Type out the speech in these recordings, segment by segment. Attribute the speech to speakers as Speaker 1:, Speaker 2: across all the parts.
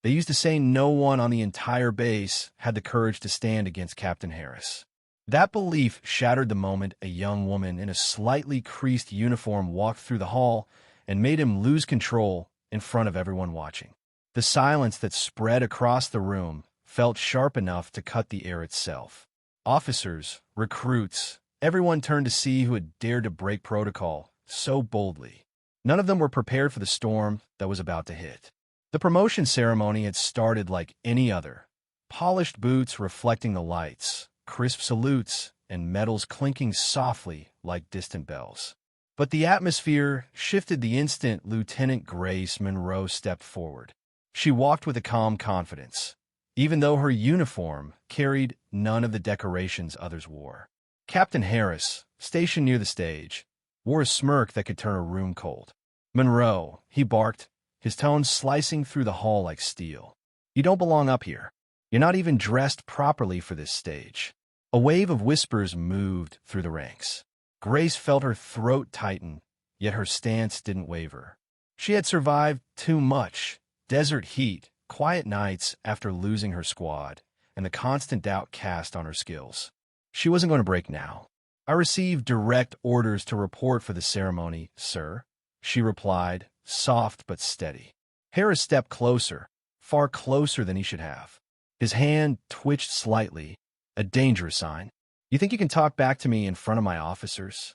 Speaker 1: They used to say no one on the entire base had the courage to stand against Captain Harris. That belief shattered the moment a young woman in a slightly creased uniform walked through the hall and made him lose control in front of everyone watching. The silence that spread across the room felt sharp enough to cut the air itself. Officers, recruits, everyone turned to see who had dared to break protocol so boldly. None of them were prepared for the storm that was about to hit. The promotion ceremony had started like any other. Polished boots reflecting the lights, crisp salutes, and medals clinking softly like distant bells. But the atmosphere shifted the instant Lieutenant Grace Monroe stepped forward. She walked with a calm confidence, even though her uniform carried none of the decorations others wore. Captain Harris, stationed near the stage, wore a smirk that could turn a room cold. "Monroe," he barked, his tones slicing through the hall like steel. "You don't belong up here. You're not even dressed properly for this stage." A wave of whispers moved through the ranks. Grace felt her throat tighten, yet her stance didn't waver. She had survived too much: desert heat, quiet nights after losing her squad, and the constant doubt cast on her skills. She wasn't going to break now. "I received direct orders to report for the ceremony, sir," she replied, soft but steady. Harris stepped closer, far closer than he should have. His hand twitched slightly, a dangerous sign. "You think you can talk back to me in front of my officers?"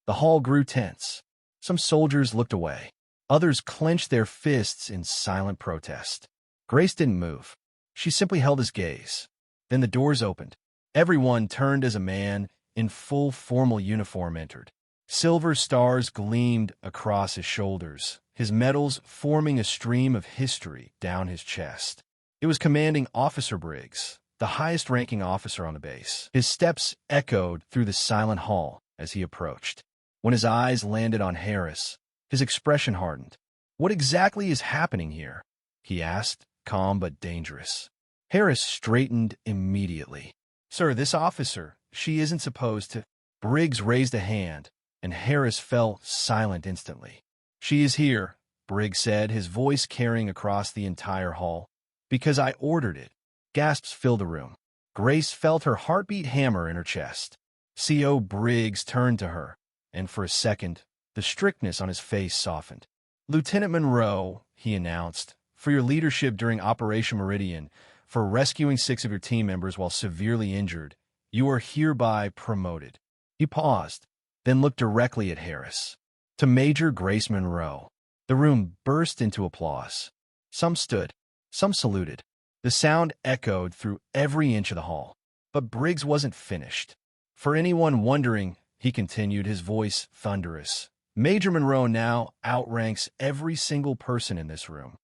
Speaker 1: The hall grew tense. Some soldiers looked away. Others clenched their fists in silent protest. Grace didn't move. She simply held his gaze. Then the doors opened. Everyone turned as a man in full formal uniform entered. Silver stars gleamed across his shoulders, his medals forming a stream of history down his chest. It was Commanding Officer Briggs, the highest-ranking officer on the base. His steps echoed through the silent hall as he approached. When his eyes landed on Harris, his expression hardened. "What exactly is happening here?" he asked, calm but dangerous. Harris straightened immediately. "Sir, this officer, she isn't supposed to—" Briggs raised a hand, and Harris fell silent instantly. "She is here," Briggs said, his voice carrying across the entire hall. "Because I ordered it." Gasps filled the room. Grace felt her heartbeat hammer in her chest. C.O. Briggs turned to her, and for a second, the strictness on his face softened. "Lieutenant Monroe," he announced, "for your leadership during Operation Meridian, for rescuing 6 of your team members while severely injured, you are hereby promoted." He paused, then looked directly at Harris. "To Major Grace Monroe." The room burst into applause. Some stood, some saluted. The sound echoed through every inch of the hall. But Briggs wasn't finished. For anyone wondering, he continued, his voice thunderous, "Major Monroe now outranks every single person in this room."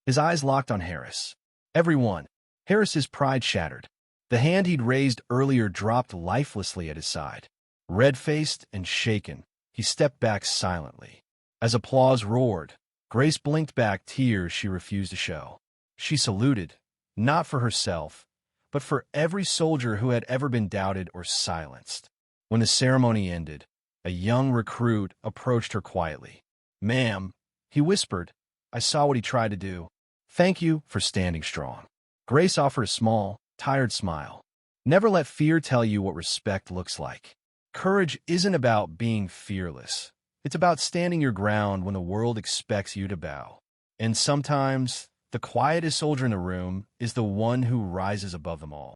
Speaker 1: His eyes locked on Harris. Everyone. Harris's pride shattered. The hand he'd raised earlier dropped lifelessly at his side. Red-faced and shaken, he stepped back silently. As applause roared, Grace blinked back tears she refused to show. She saluted, not for herself, but for every soldier who had ever been doubted or silenced. When the ceremony ended, a young recruit approached her quietly. "Ma'am," he whispered, "I saw what he tried to do. Thank you for standing strong." Grace offered a small, tired smile. Never let fear tell you what respect looks like. Courage isn't about being fearless. It's about standing your ground when the world expects you to bow. And sometimes, the quietest soldier in the room is the one who rises above them all.